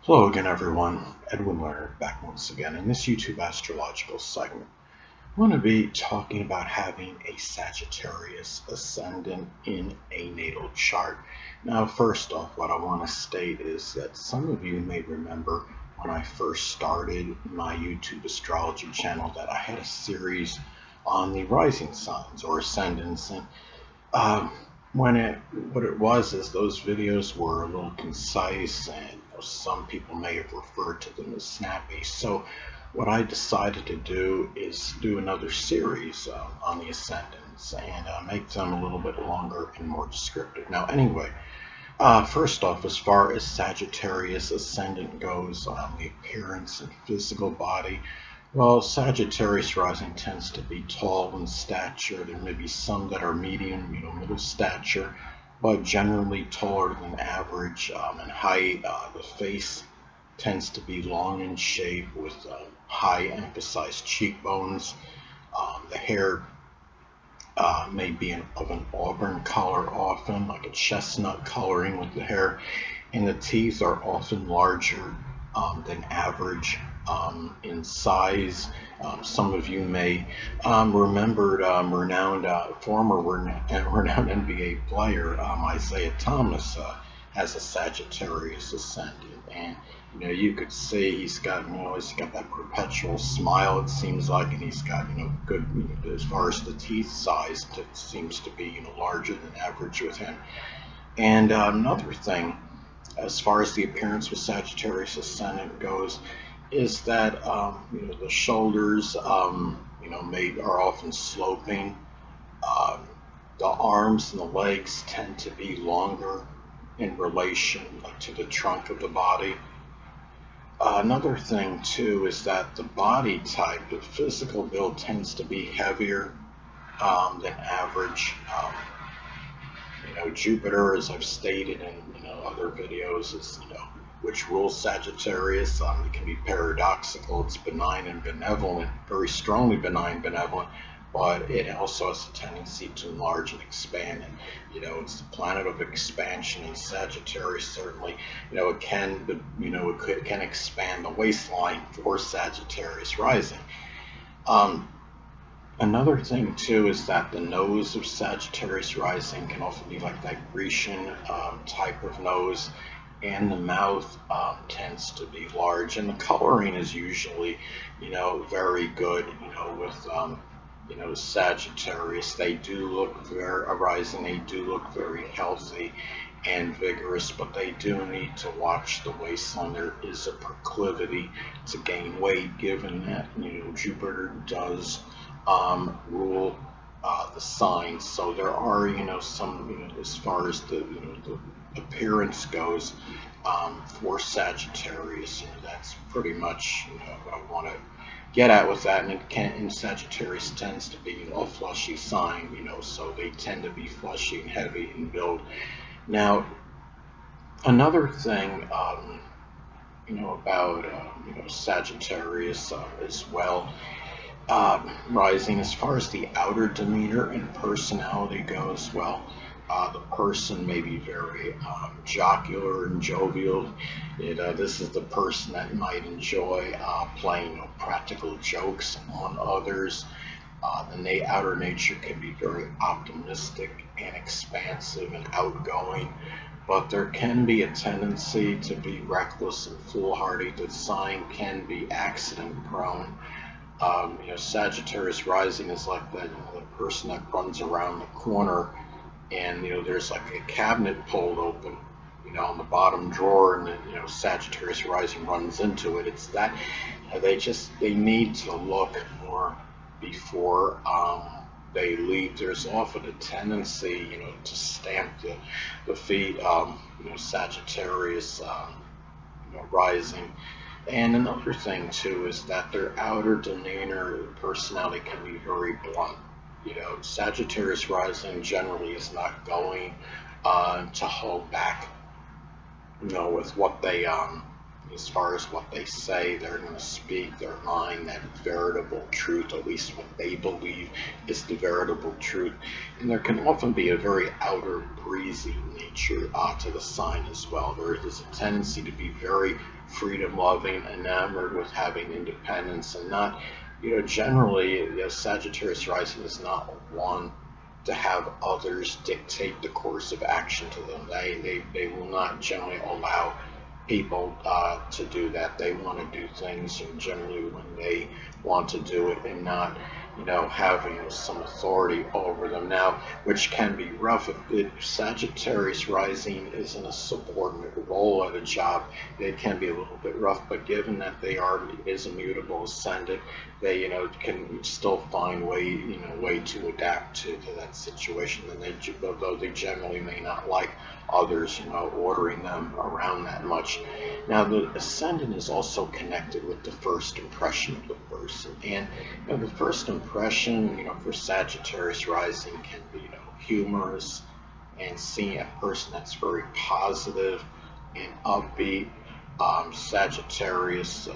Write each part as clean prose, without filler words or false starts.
Hello again, everyone. Edwin Learnard back once again in this YouTube astrological segment. I'm going to be talking about having a Sagittarius Ascendant in a natal chart. Now, first off, what I want to state is that some of you may remember when I first started my YouTube astrology channel that I had a series on the rising signs or ascendants, and um, what it was is those videos were a little concise, and some people may have referred to them as snappy. So what I decided to do is do another series on the ascendants and make them a little bit longer and more descriptive. Now, anyway, first off, as far as Sagittarius Ascendant goes, the appearance and physical body, well, Sagittarius rising tends to be tall in stature. There may be some that are medium, middle stature, but generally taller than average in height. The face tends to be long in shape with high emphasized cheekbones. The hair may be of an auburn color often, like a chestnut coloring with the hair, and the teeth are often larger than average in size. Some of you may remember former renowned NBA player Isaiah Thomas has a Sagittarius ascendant, and you could see he's got that perpetual smile, it seems like, and he's got good, as far as the teeth size, it seems to be larger than average with him. And another thing, as far as the appearance with Sagittarius Ascendant goes, is that the shoulders are often sloping. Um, the arms and the legs tend to be longer in relation to the trunk of the body. Another thing too is that the body type, the physical build, tends to be heavier than average. Jupiter, as I've stated in other videos, is which rules Sagittarius. It can be paradoxical. It's benign and benevolent, very strongly benign, benevolent, but it also has a tendency to enlarge and expand. And it's the planet of expansion. And Sagittarius certainly, it can expand the waistline for Sagittarius rising. Another thing too is that the nose of Sagittarius rising can often be like that Grecian type of nose, and the mouth tends to be large, and the coloring is usually, very good, with Sagittarius. They do look they do look very healthy and vigorous, but they do need to watch the waistline. There is a proclivity to gain weight, given that Jupiter does rule the signs. So there are some as far as the the appearance goes for Sagittarius. That's pretty much what I want to get at with that. And Sagittarius tends to be a fleshy sign, so they tend to be fleshy and heavy in build. Now, another thing, about Sagittarius as well, rising, as far as the outer demeanor and personality goes, well, the person may be very jocular and jovial. This is the person that might enjoy playing practical jokes on others. The outer nature can be very optimistic and expansive and outgoing, but there can be a tendency to be reckless and foolhardy. The sign can be accident prone. Sagittarius rising is like that, the person that runs around the corner, and there's like a cabinet pulled open, on the bottom drawer, and then Sagittarius rising runs into it. It's that they need to look more before they leave. There's often a tendency, to stamp the feet. Sagittarius rising. And another thing too is that their outer demeanor, personality can be very blunt. Sagittarius rising generally is not going to hold back, with what they as far as what they say. They're going to speak their mind, that veritable truth, at least what they believe is the veritable truth. And there can often be a very outer, breezy nature to the sign as well. There is a tendency to be very freedom-loving, enamored with having independence, and not, generally, Sagittarius rising is not one to have others dictate the course of action to them. They will not generally allow people to do that. They want to do things generally when they want to do it, and not, having some authority over them. Now, which can be rough if Sagittarius rising is in a subordinate role at a job. It can be a little bit rough, but given that it is a mutable ascendant, they can still find way to adapt to that situation. And though they generally may not like others ordering them around that much. Now, the ascendant is also connected with the first impression of the person, and the first impression for Sagittarius rising can be humorous, and seeing a person that's very positive and upbeat. Sagittarius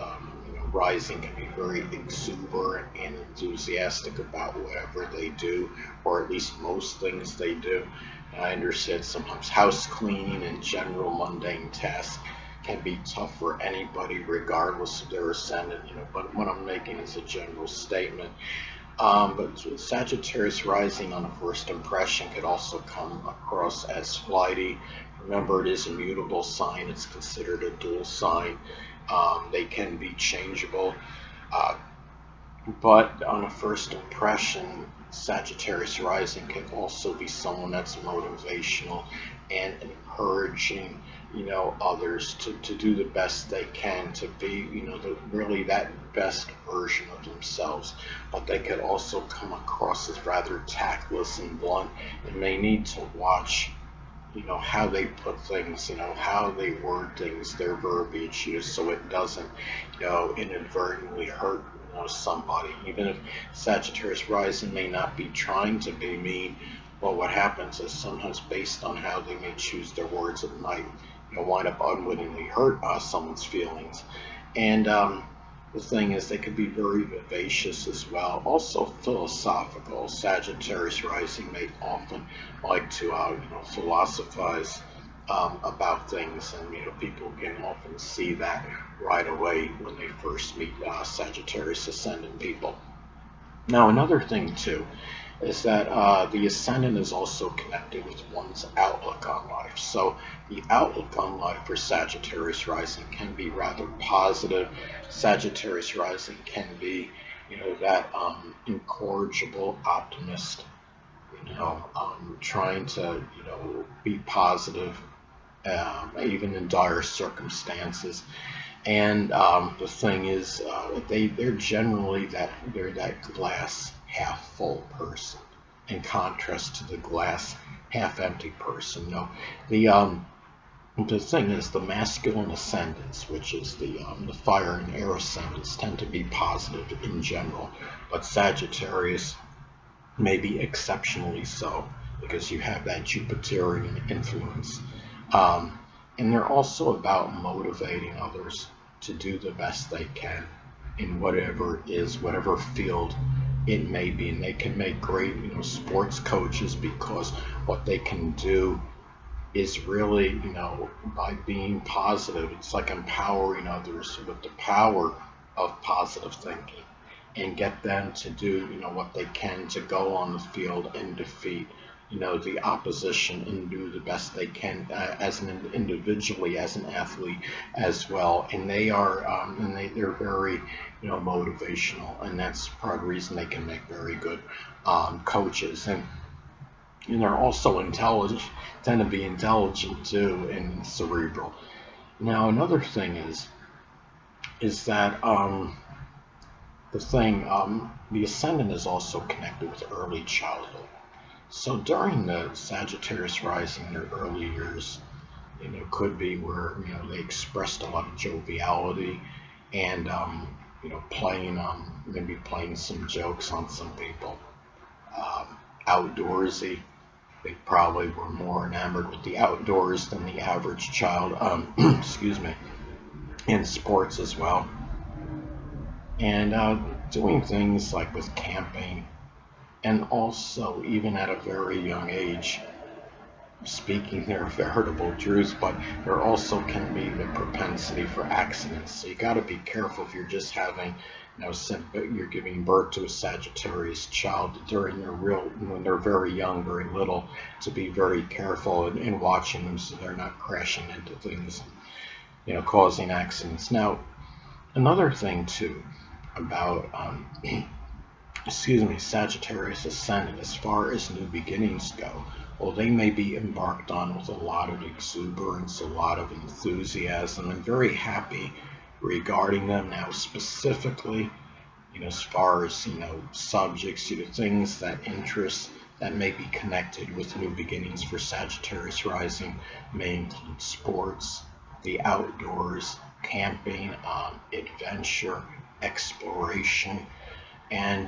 rising can be very exuberant and enthusiastic about whatever they do, or at least most things they do. I understand sometimes house cleaning and general mundane tasks can be tough for anybody, regardless of their ascendant. But what I'm making is a general statement. But Sagittarius rising on a first impression could also come across as flighty. Remember, it is a mutable sign. It's considered a dual sign. They can be changeable. But on a first impression, Sagittarius rising can also be someone that's motivational and encouraging, others to do the best they can, to be, really that best version of themselves. But they could also come across as rather tactless and blunt, and they need to watch how they put things, how they word things, their verbiage, so it doesn't, inadvertently hurt somebody. Even if Sagittarius rising may not be trying to be mean, well, what happens is sometimes, based on how they may choose their words, it might wind up unwittingly hurt someone's feelings. And the thing is, they could be very vivacious as well. Also philosophical. Sagittarius rising may often like to philosophize about things, and people can often see that right away when they first meet Sagittarius ascendant people. Now, another thing too is that the ascendant is also connected with one's outlook on life. So the outlook on life for Sagittarius rising can be rather positive. Sagittarius rising can be, that incorrigible optimist, trying to, be positive, even in dire circumstances. And the thing is, they're generally they're that glass half full person, in contrast to the glass half empty person. The thing is, the masculine ascendants, which is the fire and air ascendants, tend to be positive in general, but Sagittarius may be exceptionally so, because you have that Jupiterian influence. And they're also about motivating others to do the best they can in whatever it is, whatever field it may be. And they can make great, sports coaches, because what they can do is really, by being positive, it's like empowering others with the power of positive thinking, and get them to do, what they can to go on the field and defeat, the opposition, and do the best they can as an individually, as an athlete as well. And they are, they're very, motivational, and that's part of the reason they can make very good coaches. And they're also intelligent, tend to be intelligent too, and cerebral. Now, another thing is that the ascendant is also connected with early childhood. So during the Sagittarius rising, their early years, could be where, they expressed a lot of joviality, and, maybe playing some jokes on some people. Outdoorsy. They probably were more enamored with the outdoors than the average child. Excuse me. in sports as well, and doing things like with camping, and also even at a very young age, speaking their veritable truths, but there also can be the propensity for accidents. So you got to be careful if you're just having, you're giving birth to a Sagittarius child during when they're very young, very little, to be very careful in watching them so they're not crashing into things, causing accidents. Now, another thing too about, Sagittarius Ascendant, as far as new beginnings go, well, they may be embarked on with a lot of exuberance, a lot of enthusiasm, and very happy regarding them. Now, specifically, as far as, subjects, things that interest that may be connected with new beginnings for Sagittarius rising may include sports, the outdoors, camping, adventure, exploration, and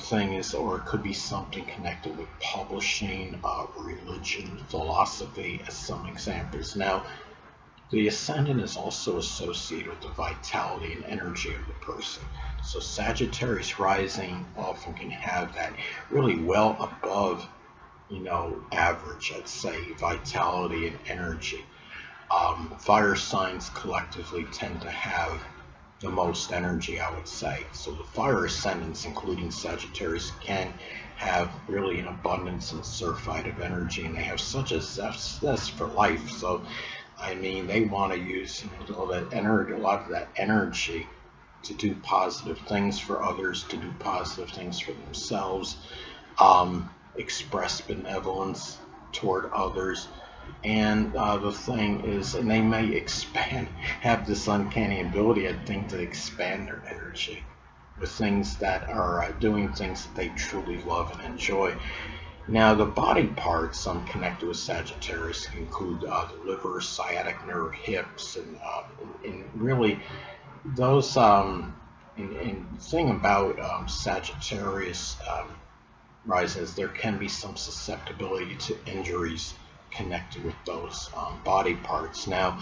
thing is, or it could be something connected with publishing, religion, philosophy, as some examples. Now, the ascendant is also associated with the vitality and energy of the person. So Sagittarius rising often can have that really well above, average, I'd say, vitality and energy. Fire signs collectively tend to have the most energy, I would say. So the fire ascendants, including Sagittarius, can have really an abundance and surfeit of energy, and they have such a zest for life. So, I mean, they want to use all that energy, a lot of that energy, to do positive things for others, to do positive things for themselves, express benevolence toward others. And the thing is, and they may have this uncanny ability, I think, to expand their energy with things that are doing things that they truly love and enjoy. Now, the body parts connected with Sagittarius include the liver, sciatic nerve, hips, and really those. And the thing about Sagittarius rises, there can be some susceptibility to injuries connected with those body parts. Now,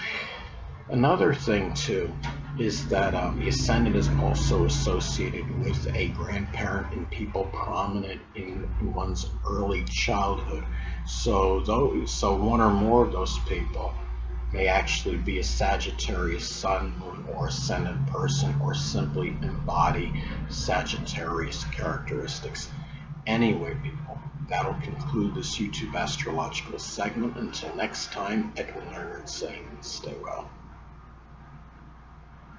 another thing too is that the ascendant is also associated with a grandparent and people prominent in one's early childhood. So one or more of those people may actually be a Sagittarius sun, moon, or ascendant person, or simply embody Sagittarius characteristics. Anyway, people, that'll conclude this YouTube astrological segment. Until next time, Edwin Learnard saying, stay well.